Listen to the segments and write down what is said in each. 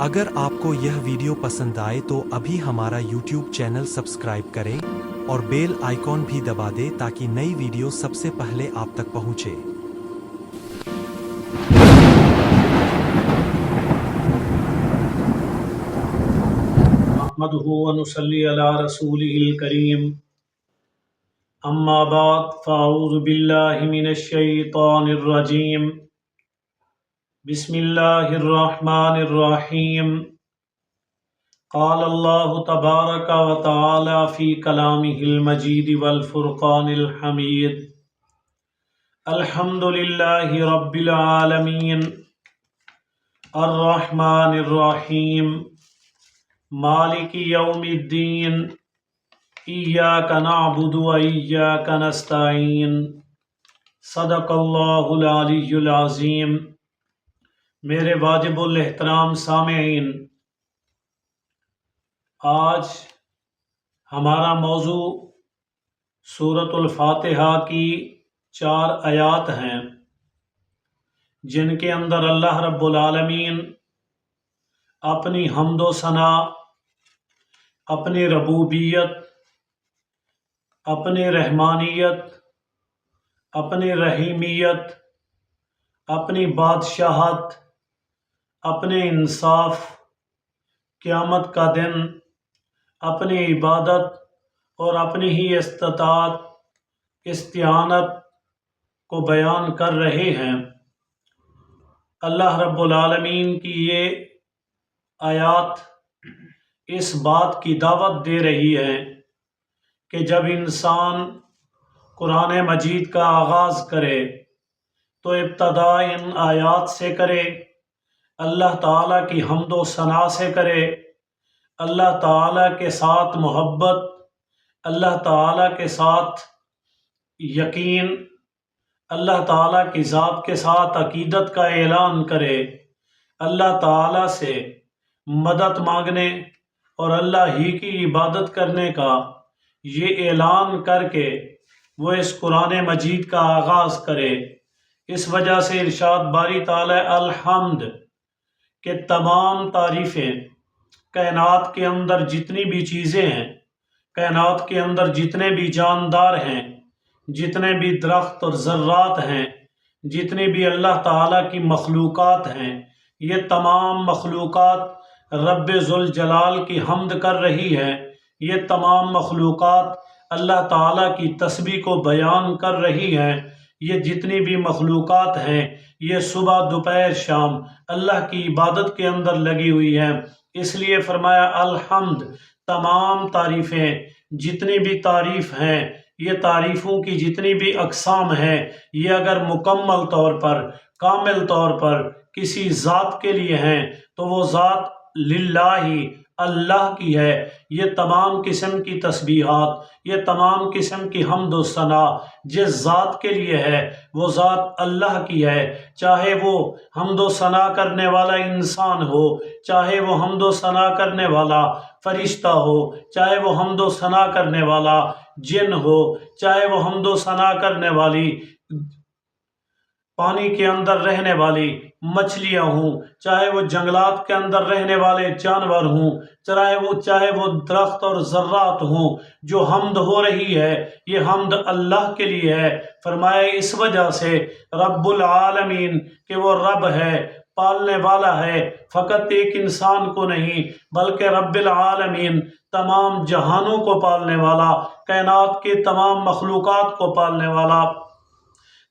اگر آپ کو یہ ویڈیو پسند آئے تو ابھی ہمارا یوٹیوب چینل سبسکرائب کریں اور بیل آئیکن بھی دبا دیں تاکہ نئی ویڈیو سب سے پہلے آپ تک پہنچے۔ نحمده ونصلي على رسوله الكريم اما بعد فاعوذ بالله من الشيطان الرجيم بسم الله الرحمن الرحيم قال الله تبارك وتعالى في كلامه المجيد والفرقان الحميد الحمد لله رب العالمين الرحمن الرحيم مالک یوم الدین ایاک نعبد و ایاک نستعین صدق اللہ العلی العظیم۔ میرے واجب الاحترام سامعین، آج ہمارا موضوع سورۃ الفاتحہ کی 4 آیات ہیں جن کے اندر اللہ رب العالمین اپنی حمد و ثنا، اپنی ربوبیت، اپنی رحمانیت، اپنی رحیمیت، اپنی بادشاہت، اپنے انصاف، قیامت کا دن، اپنی عبادت اور اپنی ہی استعانت کو بیان کر رہے ہیں۔ اللہ رب العالمین کی یہ آیات اس بات کی دعوت دے رہی ہے کہ جب انسان قرآن مجید کا آغاز کرے تو ابتدا ان آیات سے کرے، اللہ تعالیٰ کی حمد و ثنا سے کرے، اللہ تعالیٰ کے ساتھ محبت، اللہ تعالیٰ کے ساتھ یقین، اللہ تعالیٰ کی ذات کے ساتھ عقیدت کا اعلان کرے، اللہ تعالیٰ سے مدد مانگنے اور اللہ ہی کی عبادت کرنے کا یہ اعلان کر کے وہ اس قرآن مجید کا آغاز کرے۔ اس وجہ سے ارشاد باری تعالی الحمد کہ تمام تعریفیں کائنات کے اندر جتنی بھی چیزیں ہیں، کائنات کے اندر جتنے بھی جاندار ہیں، جتنے بھی درخت اور ذرات ہیں، جتنے بھی اللہ تعالیٰ کی مخلوقات ہیں، یہ تمام مخلوقات رب ذوالجلال کی حمد کر رہی ہے۔ یہ تمام مخلوقات اللہ تعالیٰ کی تسبیح کو بیان کر رہی ہیں۔ یہ جتنی بھی مخلوقات ہیں یہ صبح دوپہر شام اللہ کی عبادت کے اندر لگی ہوئی ہیں۔ اس لیے فرمایا الحمد، تمام تعریفیں، جتنی بھی تعریف ہیں، یہ تعریفوں کی جتنی بھی اقسام ہیں، یہ اگر مکمل طور پر، کامل طور پر کسی ذات کے لیے ہیں تو وہ ذات للہ، اللہ کی ہے۔ یہ تمام قسم کی تسبیحات، یہ تمام قسم کی حمد و ثنا جس ذات کے لیے ہے وہ ذات اللہ کی ہے۔ چاہے وہ حمد و ثنا کرنے والا انسان ہو، چاہے وہ حمد و ثنا کرنے والا فرشتہ ہو، چاہے وہ حمد و ثنا کرنے والا جن ہو، چاہے وہ حمد و ثنا کرنے والی پانی کے اندر رہنے والی مچھلیاں ہوں، چاہے وہ جنگلات کے اندر رہنے والے جانور ہوں، چاہے وہ درخت اور ذرات ہوں، جو حمد ہو رہی ہے یہ حمد اللہ کے لیے ہے۔ فرمایا اس وجہ سے رب العالمین کہ وہ رب ہے، پالنے والا ہے، فقط ایک انسان کو نہیں بلکہ رب العالمین تمام جہانوں کو پالنے والا، کائنات کے تمام مخلوقات کو پالنے والا،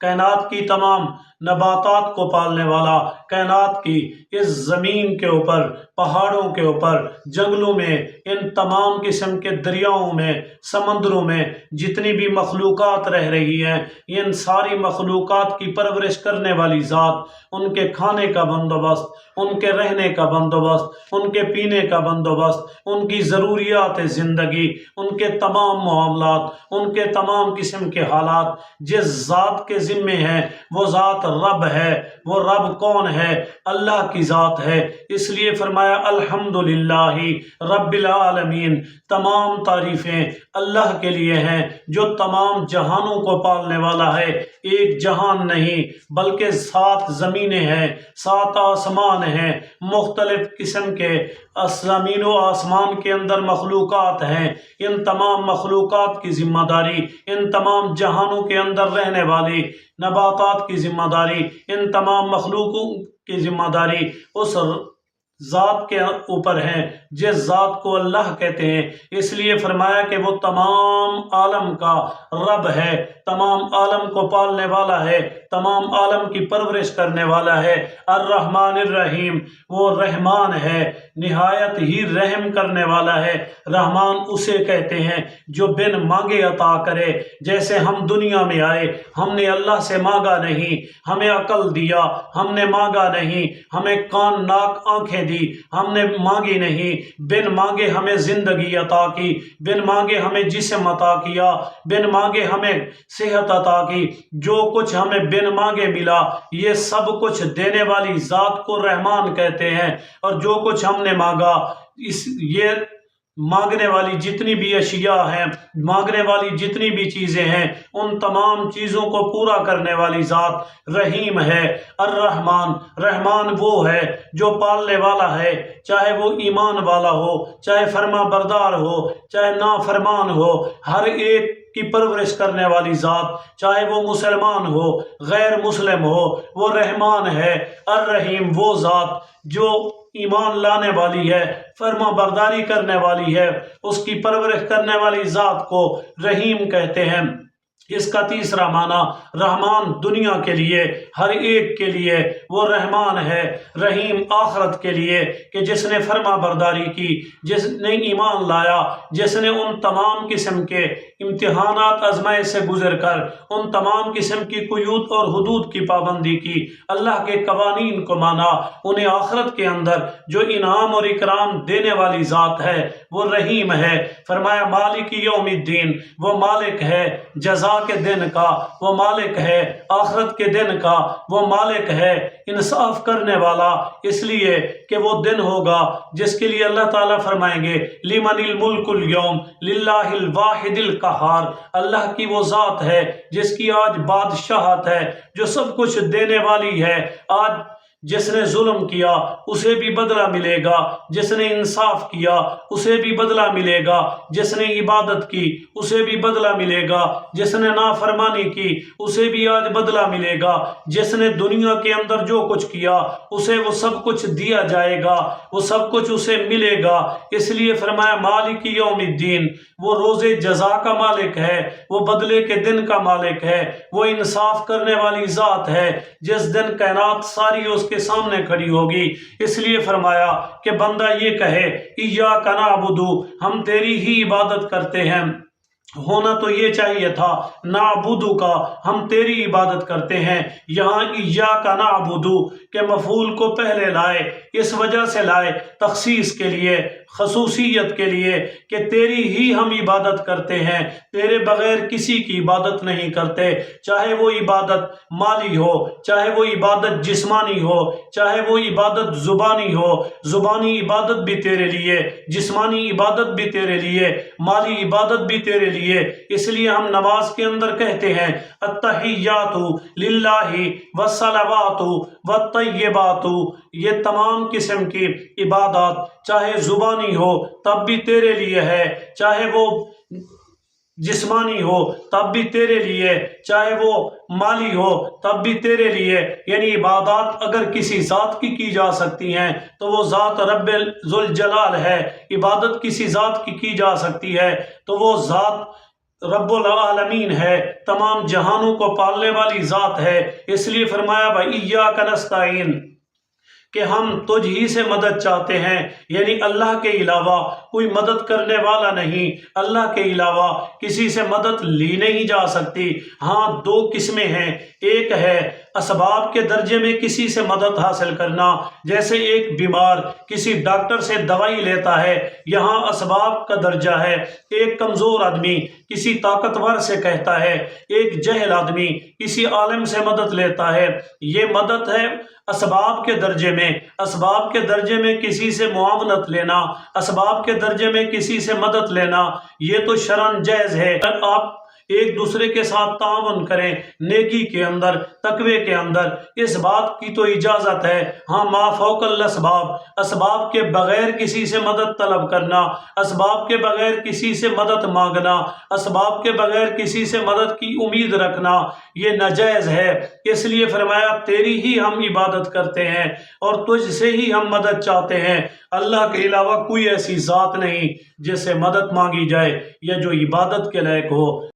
کائنات کی تمام نباتات کو پالنے والا، کائنات کی اس زمین کے اوپر، پہاڑوں کے اوپر، جنگلوں میں، ان تمام قسم کے دریاؤں میں، سمندروں میں جتنی بھی مخلوقات رہ رہی ہیں، ان ساری مخلوقات کی پرورش کرنے والی ذات، ان کے کھانے کا بندوبست، ان کے رہنے کا بندوبست، ان کے پینے کا بندوبست، ان کی ضروریات زندگی، ان کے تمام معاملات، ان کے تمام قسم کے حالات جس ذات کے ذمے ہیں وہ ذات रब है। वो रब कौन है? अल्लाह की ज़ात है। इसलिए फरमाया अल्हम्दुलिल्लाहि रब्बिल आलमीन, तमाम तारीफ़ें अल्लाह के लिए हैं जो तमाम जहानों को पालने वाला है। एक जहान नहीं बल्कि 7 ज़मीनें हैं, 7 आसमान हैं, मुख्तलिफ किस्म के ज़मीन व आसमान के अंदर मखलूक़ात हैं। इन तमाम मखलूक़ात की ज़िम्मेदारी, इन तमाम जहानों के अंदर रहने वाली नबातात की ज़िम्मेदारी, इन तमाम मखलूक़ों की ज़िम्मेदारी उस ज़ात के ऊपर है जिस ज़ात को अल्लाह कहते हैं। इसलिए फरमाया कि वो तमाम आलम का रब है, तमाम आलम को पालने वाला है, तमाम आलम की परवरिश करने वाला है। अर्रहमानिर रहीम, वो रहमान है, निहायत ही रहम करने वाला है। रहमान उसे कहते हैं जो बिन मांगे अता करे। जैसे हम दुनिया में आए, हमने अल्लाह से मांगा नहीं, हमें अकल दिया, हमने मांगा नहीं, हमें कान नाक आंखें दी, हमने मांगी नहीं, बिन मांगे हमें जिंदगी अता की, बिन मांगे हमें जिस्म अता किया, बिन मांगे हमें सेहत अता की। जो कुछ हमें बिन मांगे मिला, ये सब कुछ देने वाली ज़ात को रहमान कहते हैं। और जो कुछ हमने मांगा, ये मांगने वाली जितनी भी अशिया हैं, मांगने वाली जितनी भी चीज़ें हैं, उन तमाम चीज़ों को पूरा करने वाली ज़ात रहीम है। अर्रहमान, रहमान वो है जो पालने वाला है, चाहे वो ईमान वाला हो, चाहे फरमा बरदार हो, चाहे नाफरमान हो, हर एक की परवरिश करने वाली ज़ात, चाहे वो मुसलमान हो, गैर मुस्लिम हो, वो रहमान है। अर्रहीम वो ज़ात जो ईमान लाने वाली है, फर्मा बरदारी करने वाली है, उसकी परवरिश करने वाली ज़ात को रहीम कहते हैं। इसका तीसरा माना, रहमान दुनिया के लिए, हर एक के लिए वो रहमान है। रहीम आखरत के लिए कि जिसने फर्मा बरदारी की, जिसने ईमान लाया, जिसने उन तमाम किस्म के इम्तिहानात आजमाइश से गुजर कर उन तमाम किस्म की कुयूत और हुदूद की पाबंदी की, अल्लाह के कवानीन को माना, उन्हें आखरत के अंदर जो इनाम और इकराम देने वाली ज़ात है वो रहीम है। फरमाया मालिक यौमिद्दीन, वो मालिक है जज़ा के दिन का, वो मालिक है आखरत के दिन का, वो मालिक है इंसाफ करने वाला। इसलिए कि वो दिन होगा जिसके लिए अल्लाह ताला फरमाएंगे लिमनिल मुल्कुल यौम लिल्लाहिल वाहिदिल कहार, अल्लाह की वो ज़ात है जिसकी आज बादशाहत है, जो सब कुछ देने वाली है। आज जिसने जुल्म किया उसे भी बदला मिलेगा, जिसने इंसाफ किया उसे भी बदला मिलेगा, जिसने इबादत की उसे भी बदला मिलेगा, जिसने नाफरमानी की उसे भी आज बदला मिलेगा, जिसने दुनिया के अंदर जो कुछ किया उसे वो सब कुछ दिया जाएगा, वो सब कुछ उसे मिलेगा। इसलिए फरमाया मालिक यौमिद्दीन, वो रोज़े जज़ा का मालिक है, वो बदले के दिन का मालिक है, वो इंसाफ करने वाली ज़ात है जिस दिन कायनात सारी उसके सामने खड़ी होगी। इसलिए फरमाया कि बंदा ये कहे इय्याका नअबुदु, हम तेरी ही इबादत करते हैं। होना तो ये चाहिए था नाबुदु का, हम तेरी इबादत करते हैं। यहाँ इय्याका नअबुदु के मफूल को पहले लाए, इस वजह से लाए तखसीस के लिए, खसूसियत के लिए कि तेरी ही हम इबादत करते हैं, तेरे बगैर किसी की इबादत नहीं करते। चाहे वो इबादत माली हो, चाहे वो इबादत जिस्मानी हो, चाहे वो इबादत ज़ुबानी हो, ज़ुबानी इबादत भी तेरे लिए, जिस्मानी इबादत भी तेरे लिए, माली इबादत भी तेरे लिए। इसलिए हम नमाज के अंदर कहते हैं अत्तहियातु लिल्लाहि वस्सलावातु वत्तय्यिबातु, ये तमाम किस्म की इबादत चाहे जुबानी हो तब भी तेरे लिए है, चाहे वो जिस्मानी हो तब भी तेरे लिए, चाहे वो माली हो तब भी तेरे लिए। यानी इबादत अगर किसी ज़ात की जा सकती हैं तो वो ज़ात रब्बुल ज़ुल जलाल है। इबादत किसी ज़ात की जा सकती है तो वो ज़ात रब्बुल आलमीन है, तमाम जहानों को पालने वाली ज़ात है। इसलिए फरमाया भाई इय्याका नस्तईन कि हम तुझ ही से मदद चाहते हैं, यानी अल्लाह के अलावा कोई मदद करने वाला नहीं, अल्लाह के अलावा किसी से मदद ली नहीं जा सकती। हाँ, 2 किस्में हैं, एक है اسباب کے درجے میں کسی سے مدد حاصل کرنا، جیسے ایک بیمار کسی ڈاکٹر سے دوائی لیتا ہے، یہاں اسباب کا درجہ ہے۔ ایک کمزور آدمی کسی طاقتور سے کہتا ہے، ایک جاہل آدمی کسی عالم سے مدد لیتا ہے، یہ مدد ہے اسباب کے درجے میں۔ اسباب کے درجے میں کسی سے معاونت لینا، اسباب کے درجے میں کسی سے مدد لینا، یہ تو شرعاً جائز ہے۔ اگر آپ ایک دوسرے کے ساتھ تعاون کریں نیکی کے اندر، تقوی کے اندر، اس بات کی تو اجازت ہے۔ ہاں، ما فوق الاسباب، اسباب کے بغیر کسی سے مدد طلب کرنا، اسباب کے بغیر کسی سے مدد مانگنا، اسباب کے بغیر کسی سے مدد کی امید رکھنا، یہ ناجائز ہے۔ اس لیے فرمایا تیری ہی ہم عبادت کرتے ہیں اور تجھ سے ہی ہم مدد چاہتے ہیں، اللہ کے علاوہ کوئی ایسی ذات نہیں جس سے مدد مانگی جائے یا جو عبادت کے لائق ہو۔